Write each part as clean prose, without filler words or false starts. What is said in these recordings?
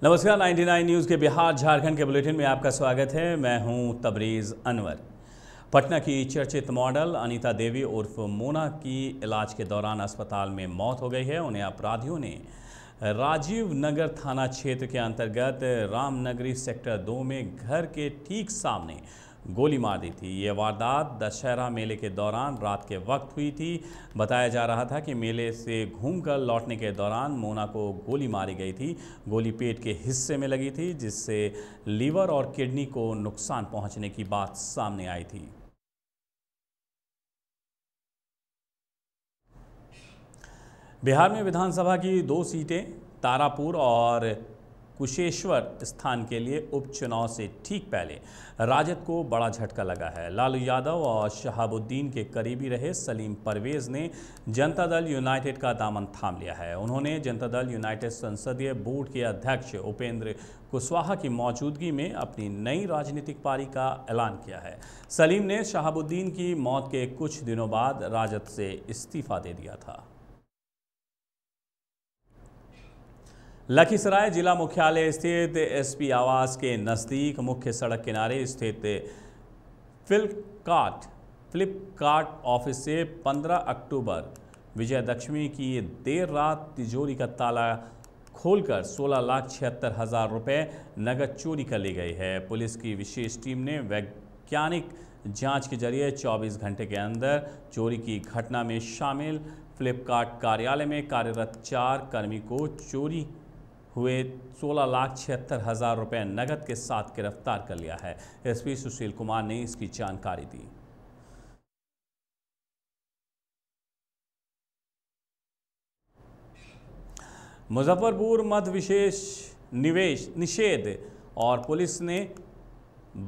नमस्कार, 99 न्यूज़ के बिहार झारखंड के बुलेटिन में आपका स्वागत है। मैं हूं तबरेज़ अनवर। पटना की चर्चित मॉडल अनीता देवी उर्फ मोना की इलाज के दौरान अस्पताल में मौत हो गई है। उन्हें अपराधियों ने राजीव नगर थाना क्षेत्र के अंतर्गत रामनगरी सेक्टर 2 में घर के ठीक सामने गोली मार दी थी। ये वारदात दशहरा मेले के दौरान रात के वक्त हुई थी। बताया जा रहा था कि मेले से घूमकर लौटने के दौरान मोना को गोली मारी गई थी। गोली पेट के हिस्से में लगी थी, जिससे लीवर और किडनी को नुकसान पहुंचने की बात सामने आई थी। बिहार में विधानसभा की 2 सीटें तारापुर और कुशेश्वर स्थान के लिए उपचुनाव से ठीक पहले राजद को बड़ा झटका लगा है। लालू यादव और शहाबुद्दीन के करीबी रहे सलीम परवेज ने जनता दल यूनाइटेड का दामन थाम लिया है। उन्होंने जनता दल यूनाइटेड संसदीय बोर्ड के अध्यक्ष उपेंद्र कुशवाहा की मौजूदगी में अपनी नई राजनीतिक पारी का ऐलान किया है। सलीम ने शहाबुद्दीन की मौत के कुछ दिनों बाद राजद से इस्तीफा दे दिया था। लखीसराय जिला मुख्यालय स्थित एसपी आवास के नज़दीक मुख्य सड़क किनारे स्थित फ्लिपकार्ट ऑफिस से 15 अक्टूबर विजयदशमी की देर रात तिजोरी का ताला खोलकर 16,76,000 रुपये नगद चोरी कर ली गई है। पुलिस की विशेष टीम ने वैज्ञानिक जांच के जरिए 24 घंटे के अंदर चोरी की घटना में शामिल फ्लिपकार्ट कार्यालय में कार्यरत 4 कर्मी को चोरी हुए 16,76,000 रुपये नगद के साथ गिरफ्तार कर लिया है। एसपी सुशील कुमार ने इसकी जानकारी दी। मुजफ्फरपुर मध्य विशेष निवेश निषेध और पुलिस ने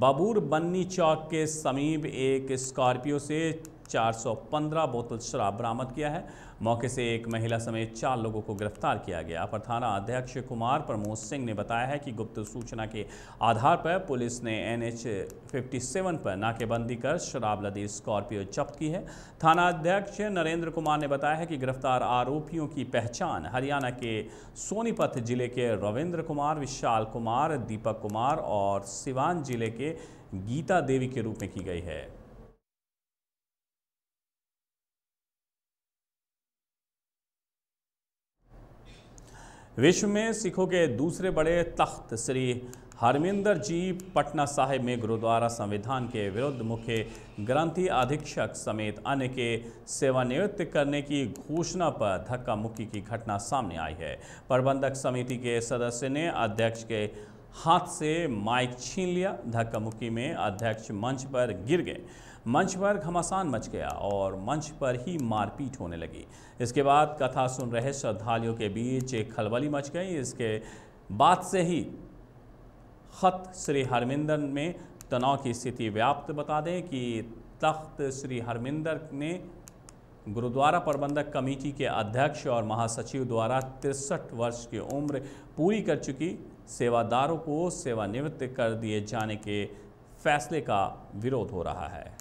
बबूर बन्नी चौक के समीप एक स्कॉर्पियो से 415 बोतल शराब बरामद किया है। मौके से एक महिला समेत 4 लोगों को गिरफ्तार किया गया। अपर थाना अध्यक्ष कुमार प्रमोद सिंह ने बताया है कि गुप्त सूचना के आधार पर पुलिस ने NH 57 पर नाकेबंदी कर शराब लदी स्कॉर्पियो जब्त की है। थाना अध्यक्ष नरेंद्र कुमार ने बताया है कि गिरफ्तार आरोपियों की पहचान हरियाणा के सोनीपत जिले के रविंद्र कुमार, विशाल कुमार, दीपक कुमार और सिवान जिले के गीता देवी के रूप में की गई है। विश्व में सिखों के दूसरे बड़े तख्त श्री हरमिंदर जी पटना साहिब में गुरुद्वारा संविधान के विरुद्ध मुख्य ग्रंथी अधीक्षक समेत अन्य के सेवानिवृत्त करने की घोषणा पर धक्का मुक्की की घटना सामने आई है। प्रबंधक समिति के सदस्य ने अध्यक्ष के हाथ से माइक छीन लिया। धक्का मुक्की में अध्यक्ष मंच पर गिर गए। मंच पर घमासान मच गया और मंच पर ही मारपीट होने लगी। इसके बाद कथा सुन रहे श्रद्धालुओं के बीच एक खलबली मच गई। इसके बाद से ही खत श्री हरमिंदर में तनाव की स्थिति व्याप्त। बता दें कि तख्त श्री हरमिंदर ने गुरुद्वारा प्रबंधक कमेटी के अध्यक्ष और महासचिव द्वारा 63 वर्ष की उम्र पूरी कर चुकी सेवादारों को सेवानिवृत्त कर दिए जाने के फैसले का विरोध हो रहा है।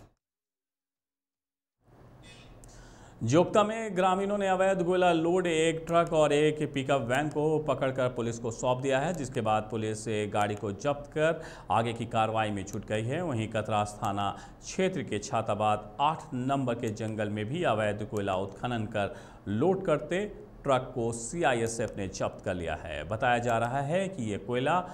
जोगता में ग्रामीणों ने अवैध गोला लोड एक ट्रक और एक पिकअप वैन को पकड़कर पुलिस को सौंप दिया है, जिसके बाद पुलिस गाड़ी को जब्त कर आगे की कार्रवाई में जुट गई है। वहीं कतरास थाना क्षेत्र के छाताबाद 8 नंबर के जंगल में भी अवैध कोयला उत्खनन कर लोड करते ट्रक को CISF ने जब्त कर लिया है। बताया जा रहा है कि ये कोयला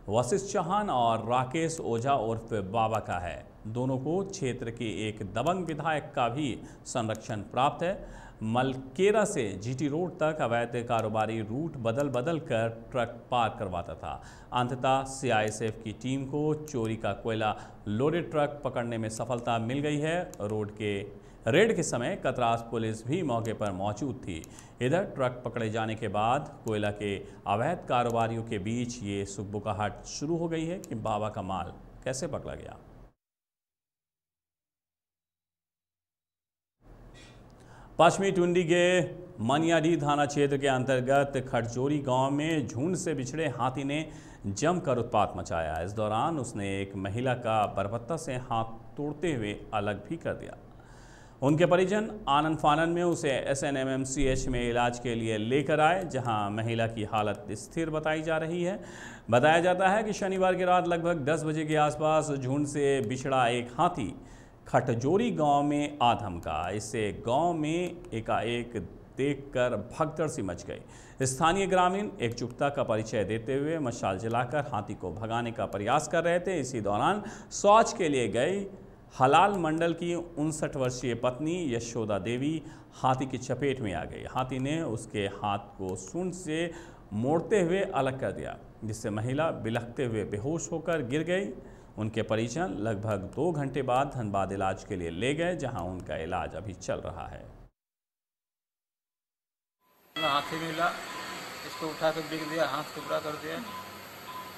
वशिष्ठ चौहान और राकेश ओझा उर्फ बाबा का है। दोनों को क्षेत्र के एक दबंग विधायक का भी संरक्षण प्राप्त है। मलकेरा से GT रोड तक अवैध कारोबारी रूट बदल कर ट्रक पार करवाता था। अंततः CISF की टीम को चोरी का कोयला लोडेड ट्रक पकड़ने में सफलता मिल गई है। रेड के समय कतरास पुलिस भी मौके पर मौजूद थी। इधर ट्रक पकड़े जाने के बाद कोयला के अवैध कारोबारियों के बीच ये सुखबुकाहट शुरू हो गई है कि बाबा का माल कैसे पकड़ा गया। पश्चिमी टुंडी के मनियाडी थाना क्षेत्र के अंतर्गत खटजोरी गांव में झुंड से बिछड़े हाथी ने जमकर उत्पात मचाया। इस दौरान उसने एक महिला का बरबत्ता से हाथ तोड़ते हुए अलग भी कर दिया। उनके परिजन आनन फानन में उसे SNMMCH में इलाज के लिए लेकर आए, जहां महिला की हालत स्थिर बताई जा रही है। बताया जाता है कि शनिवार की रात लगभग 10 बजे के आसपास झुंड से बिछड़ा एक हाथी खटजोरी गांव में आ धमका। इससे गांव में एकाएक देखकर भगदड़ सी मच गई। स्थानीय ग्रामीण एकजुटता का परिचय देते हुए मशाल जलाकर हाथी को भगाने का प्रयास कर रहे थे। इसी दौरान शौच के लिए गई हलाल मंडल की 59 वर्षीय पत्नी यशोदा देवी हाथी की चपेट में आ गई। हाथी ने उसके हाथ को सूंड से मोड़ते हुए अलग कर दिया, जिससे महिला बिलखते हुए बेहोश होकर गिर गई। उनके परिजन लगभग 2 घंटे बाद धनबाद इलाज के लिए ले गए, जहां उनका इलाज अभी चल रहा है। हाथी मिला, इसको उठा के बिक दिया, हाथ टुकड़ा कर दिया।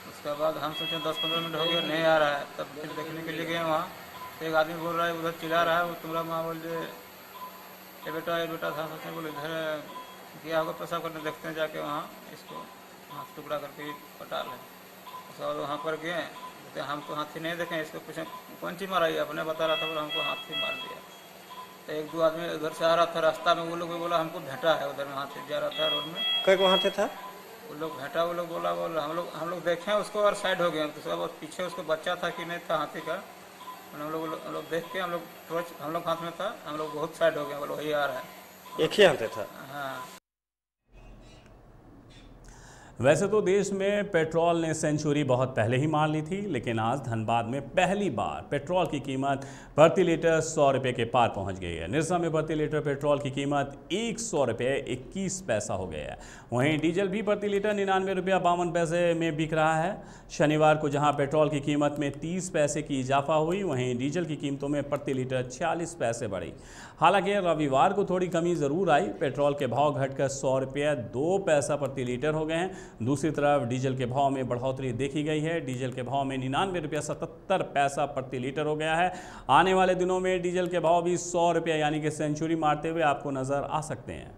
उसके बाद हम सोचे 10-15 मिनट हो गया, नहीं आ रहा है। तब फिर देखने के लिए गए वहाँ, एक आदमी बोल रहा है, उधर चिल्ला रहा है, वो तुम्हारा माँ बोल रहे ये बेटा था। सोचने बोले इधर गया होगा पेशाब करने, देखते हैं जाके वहाँ इसको हाथ टुकड़ा करके पटा लें। उसके बाद वहाँ पर गए, कहते हमको हाथी नहीं देखें, इसको पूछे कौन चीज़ मारा, अपने बता रहा था, बोला हमको हाथी मार दिया। तो 1-2 आदमी उधर से आ रहा था, रास्ता में वो लोग भी बोला हमको भेटा है, उधर में हाथी जा रहा था रोड में। कई को हाथी था? वो लोग भेटा, वो लोग बोला हम लोग देखें उसको और साइड हो गए। तो सब पीछे उसको बच्चा था कि नहीं था हाथी का, हम लोग देख के हम लोग हाथ में था, हम लोग बहुत साइड हो गए, बोलो वही आ रहा है। एक ही हाथी था? हाँ। वैसे तो देश में पेट्रोल ने सेंचुरी बहुत पहले ही मार ली थी, लेकिन आज धनबाद में पहली बार पेट्रोल की कीमत प्रति लीटर 100 रुपये के पार पहुंच गई है। निरसा में प्रति लीटर पेट्रोल की कीमत 100 रुपये 21 पैसा हो गया है। वहीं डीजल भी प्रति लीटर 99 रुपया 52 पैसे में बिक रहा है। शनिवार को जहां पेट्रोल की कीमत में 30 पैसे की इजाफा हुई, वहीं डीजल की कीमतों में प्रति लीटर 46 पैसे बढ़ी। हालांकि रविवार को थोड़ी कमी ज़रूर आई। पेट्रोल के भाव घटकर 100 रुपये 2 पैसा प्रति लीटर हो गए हैं। दूसरी तरफ डीजल के भाव में बढ़ोतरी देखी गई है। डीजल के भाव में 99 रुपया 77 पैसा प्रति लीटर हो गया है। आने वाले दिनों में डीजल के भाव भी 100 रुपया यानी कि सेंचुरी मारते हुए आपको नजर आ सकते हैं।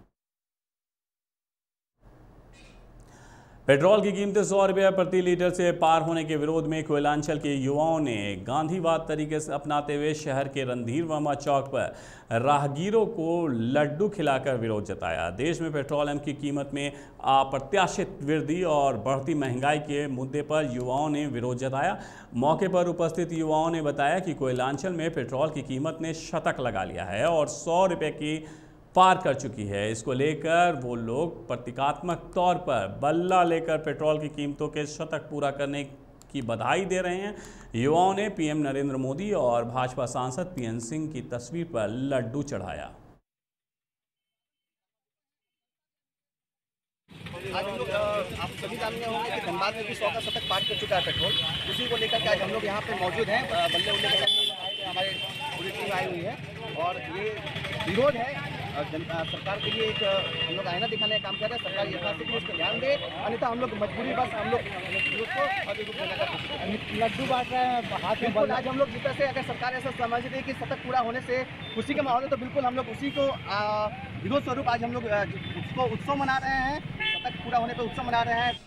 पेट्रोल की कीमतें 100 रुपये प्रति लीटर से पार होने के विरोध में कोयलांचल के युवाओं ने गांधीवाद तरीके से अपनाते हुए शहर के रणधीर वर्मा चौक पर राहगीरों को लड्डू खिलाकर विरोध जताया। देश में पेट्रोलियम की कीमत में अप्रत्याशित वृद्धि और बढ़ती महंगाई के मुद्दे पर युवाओं ने विरोध जताया। मौके पर उपस्थित युवाओं ने बताया कि कोयलांचल में पेट्रोल की कीमत ने शतक लगा लिया है और 100 रुपये की पार कर चुकी है। इसको लेकर वो लोग प्रतीकात्मक तौर पर बल्ला लेकर पेट्रोल की कीमतों के शतक पूरा करने की बधाई दे रहे हैं। युवाओं ने पीएम नरेंद्र मोदी और भाजपा सांसद PN सिंह की तस्वीर पर लड्डू चढ़ाया। आज हम लोग आप सभी जानते होंगे कि धनबाद में भी 100 का शतक पार कर चुका है पेट्रोल। उसी को लेकर के आज हम लोग यहाँ पे मौजूद हैं। बल्ले उल्ले हमारे पूरी टीम आई हुई है और ये विरोध है सरकार के लिए। एक हम लोग आईना दिखाने का काम कर रहे हैं। सरकार यथाशक्ति इस पर ध्यान दे, अन्यथा हम लोग मजबूरी बस हम लोग लड्डू बांट रहे हैं हाथ में। आज हम लोग जिस तरह से अगर सरकार ऐसा समझती है कि शतक पूरा होने से खुशी का माहौल है, तो बिल्कुल हम लोग उसी को विरोध स्वरूप आज हम लोग उसको उत्सव मना रहे हैं। शतक पूरा होने पर उत्सव मना रहे हैं।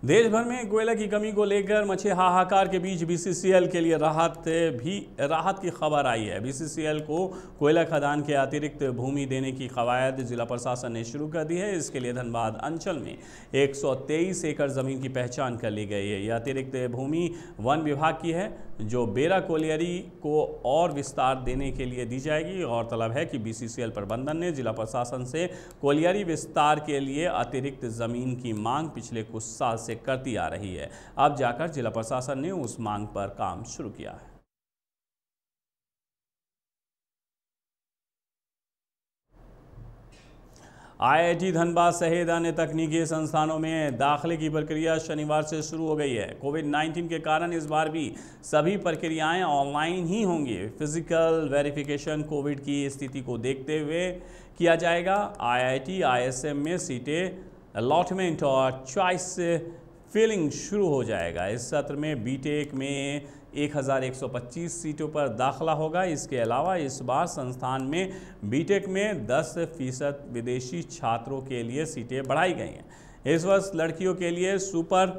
देश भर में कोयला की कमी को लेकर मचे हाहाकार के बीच BCCL के लिए राहत की खबर आई है। BCCL को कोयला खदान के अतिरिक्त भूमि देने की कवायद जिला प्रशासन ने शुरू कर दी है। इसके लिए धनबाद अंचल में 123 एकड़ ज़मीन की पहचान कर ली गई है। यह अतिरिक्त भूमि वन विभाग की है, जो बेरा कोलियरी को और विस्तार देने के लिए दी जाएगी। गौरतलब है कि BCCL प्रबंधन ने जिला प्रशासन से कोलियरी विस्तार के लिए अतिरिक्त ज़मीन की मांग पिछले कुछ साल से करती आ रही है। अब जाकर जिला प्रशासन ने उस मांग पर काम शुरू किया है। IIT धनबाद सहित अन्य तकनीकी संस्थानों में दाखिले की प्रक्रिया शनिवार से शुरू हो गई है। कोविड-19 के कारण इस बार भी सभी प्रक्रियाएं ऑनलाइन ही होंगी। फिजिकल वेरिफिकेशन कोविड की स्थिति को देखते हुए किया जाएगा। IIT ISM में सीटें अलॉटमेंट और चॉइस फिलिंग शुरू हो जाएगा। इस सत्र में बीटेक में 1125 सीटों पर दाखिला होगा। इसके अलावा इस बार संस्थान में बीटेक में 10% विदेशी छात्रों के लिए सीटें बढ़ाई गई हैं। इस वर्ष लड़कियों के लिए सुपर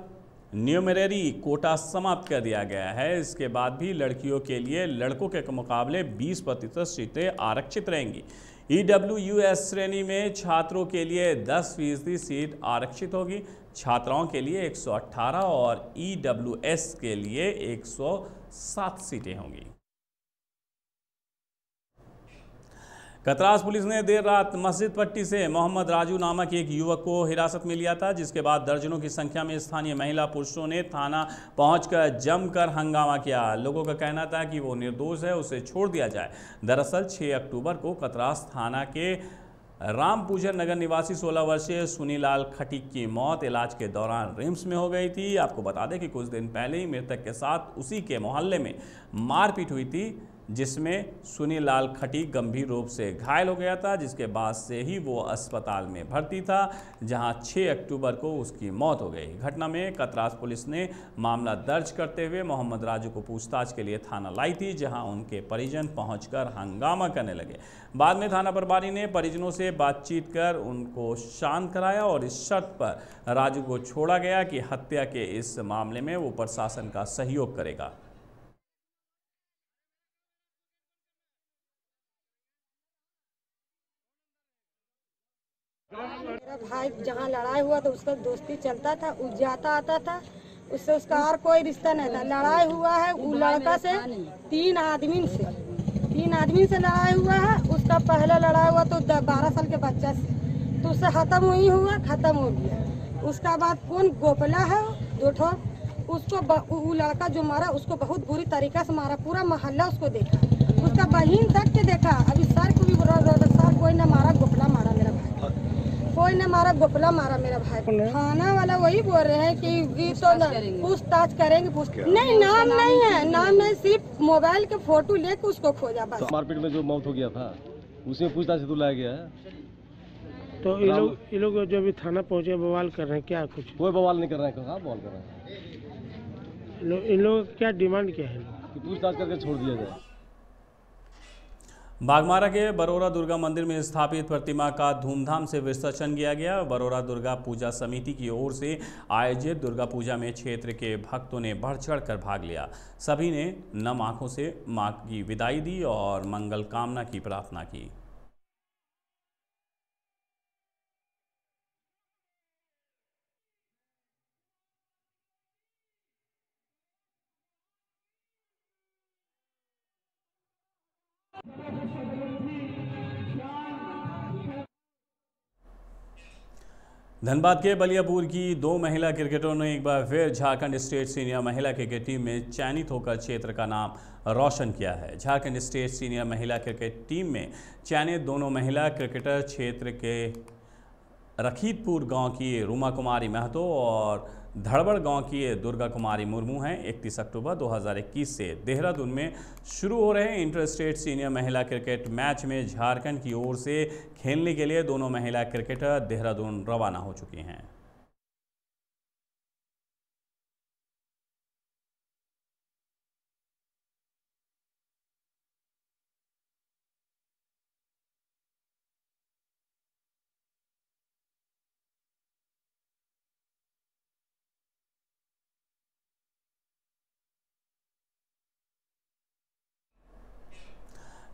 न्यूमरेरी कोटा समाप्त कर दिया गया है। इसके बाद भी लड़कियों के लिए लड़कों के मुकाबले 20% सीटें आरक्षित रहेंगी। EWS श्रेणी में छात्रों के लिए 10% सीट आरक्षित होगी। छात्राओं के लिए 118 और EWS के लिए 107 सीटें होंगी। कतरास पुलिस ने देर रात मस्जिद पट्टी से मोहम्मद राजू नामक एक युवक को हिरासत में लिया था, जिसके बाद दर्जनों की संख्या में स्थानीय महिला पुरुषों ने थाना पहुंचकर जमकर हंगामा किया। लोगों का कहना था कि वो निर्दोष है, उसे छोड़ दिया जाए। दरअसल 6 अक्टूबर को कतरास थाना के रामपूजन नगर निवासी 16 वर्षीय सुनीलाल खटीक की मौत इलाज के दौरान रिम्स में हो गई थी। आपको बता दें कि कुछ दिन पहले ही मृतक के साथ उसी के मोहल्ले में मारपीट हुई थी, जिसमें सुनीलाल खटीक गंभीर रूप से घायल हो गया था, जिसके बाद से ही वो अस्पताल में भर्ती था, जहां 6 अक्टूबर को उसकी मौत हो गई। घटना में कतरास पुलिस ने मामला दर्ज करते हुए मोहम्मद राजू को पूछताछ के लिए थाना लाई थी, जहां उनके परिजन पहुंचकर हंगामा करने लगे। बाद में थाना प्रभारी ने परिजनों से बातचीत कर उनको शांत कराया और इस शर्त पर राजू को छोड़ा गया कि हत्या के इस मामले में वो प्रशासन का सहयोग करेगा। मेरा भाई जहाँ लड़ाई हुआ तो उसका दोस्ती चलता था, वो जाता आता था, उससे उसका और कोई रिश्ता नहीं था। लड़ाई हुआ है वो लड़का से 3 आदमी से लड़ाई हुआ है। उसका पहला लड़ाई हुआ तो 12 साल के बच्चा से, तो उससे खत्म हुई हुआ, खत्म हो गया। उसका बाद कौन गोपला है 2 ठो, उसको वो लड़का जो मारा उसको बहुत बुरी तरीका से मारा, पूरा मोहल्ला उसको देखा, उसका बहन तक के देखा। अभी सर को भी सर कोई न मारा, गोपला मारा मेरा भाई, कोई न मारा, गोपला मारा मेरा भाई। थाना वाला वही बोल रहे हैं कि तो पूछताछ करेंगे। नहीं, नाम नहीं है, नाम नहीं, सिर्फ मोबाइल के फोटो लेके उसको खोजा बस। मारपीट में जो मौत हो गया था उसमें पूछताछ हेतु लाया गया है। तो ये लोग जो भी थाना पहुंचे बवाल कर रहे हैं, क्या कुछ? कोई बवाल नहीं कर रहे हैं, कहाँ बवाल कर रहे हैं। इन लोगों का क्या डिमांड क्या है? कि पूछताछ करके छोड़ दिया जाए। बागमारा के बरोरा दुर्गा मंदिर में स्थापित प्रतिमा का धूमधाम से विसर्जन किया गया। बरोरा दुर्गा पूजा समिति की ओर से आयोजित दुर्गा पूजा में क्षेत्र के भक्तों ने बढ़ चढ़कर भाग लिया। सभी ने नम आंखों से मां की विदाई दी और मंगल कामना की प्रार्थना की। धनबाद के बलियापुर की 2 महिला क्रिकेटरों ने एक बार फिर झारखंड स्टेट सीनियर महिला क्रिकेट टीम में चयनित होकर क्षेत्र का नाम रोशन किया है। झारखंड स्टेट सीनियर महिला क्रिकेट टीम में चयनित दोनों महिला क्रिकेटर क्षेत्र के रखीदपुर गांव की रूमा कुमारी महतो और धड़बड़ गांव की दुर्गा कुमारी मुर्मू हैं। 31 अक्टूबर 2021 से देहरादून में शुरू हो रहे इंटर स्टेट सीनियर महिला क्रिकेट मैच में झारखंड की ओर से खेलने के लिए दोनों महिला क्रिकेटर देहरादून रवाना हो चुकी हैं।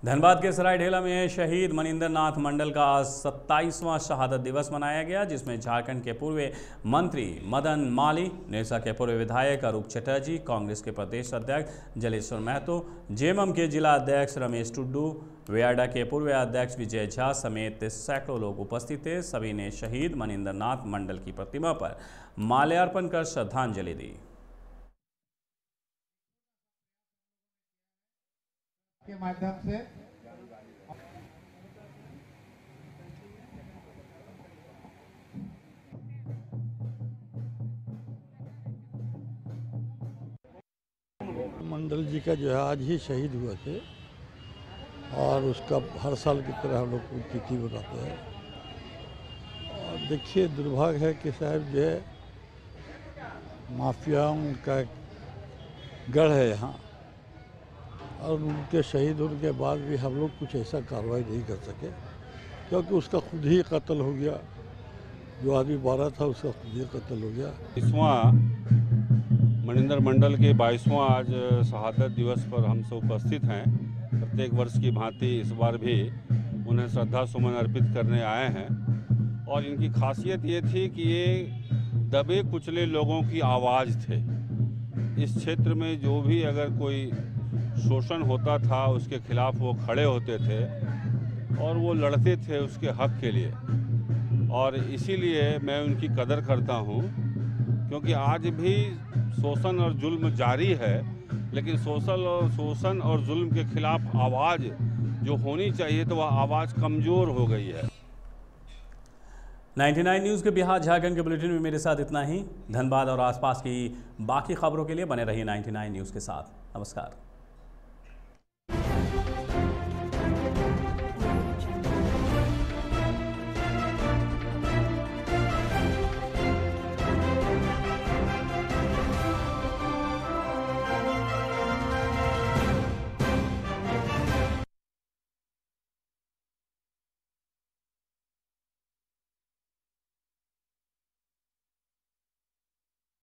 धनबाद के सरायढेला में शहीद मनिंदर नाथ मंडल का आज 27वां शहादत दिवस मनाया गया, जिसमें झारखंड के पूर्व मंत्री मदन माली, निरसा के पूर्व विधायक अरूप चटर्जी, कांग्रेस के प्रदेश अध्यक्ष जलेश्वर महतो, जेएमएम के जिला अध्यक्ष रमेश टुड्डू, वेयाडा के पूर्व अध्यक्ष विजय झा समेत सैकड़ों लोग उपस्थित थे। सभी ने शहीद मनिंदर नाथ मंडल की प्रतिमा पर माल्यार्पण कर श्रद्धांजलि दी। के माध्यम से मंडल जी का जो है आज ही शहीद हुए थे और उसका हर साल की तरह हम लोग तिथि बताते हैं। और देखिए दुर्भाग्य है कि साहब जो है माफियाओं का गढ़ है यहाँ, और उनके शहीद होने के बाद भी हम लोग कुछ ऐसा कार्रवाई नहीं कर सके, क्योंकि उसका खुद ही कत्ल हो गया जो आदमी मारा था उसका खुद कत्ल हो गया। 22वां मणिंदर मंडल के 22वां आज शहादत दिवस पर हम सब उपस्थित हैं। प्रत्येक वर्ष की भांति इस बार भी उन्हें श्रद्धा सुमन अर्पित करने आए हैं और इनकी खासियत ये थी कि ये दबे कुचले लोगों की आवाज़ थे। इस क्षेत्र में जो भी अगर कोई शोषण होता था उसके खिलाफ वो खड़े होते थे और वो लड़ते थे उसके हक के लिए, और इसीलिए मैं उनकी कदर करता हूँ, क्योंकि आज भी शोषण और जुल्म जारी है, लेकिन शोषण और जुल्म के खिलाफ आवाज़ जो होनी चाहिए तो वह आवाज़ कमज़ोर हो गई है। 99 न्यूज़ के बिहार झारखंड के बुलेटिन में मेरे साथ इतना ही। धनबाद और आसपास की बाकी खबरों के लिए बने रहिए 99 न्यूज़ के साथ। नमस्कार।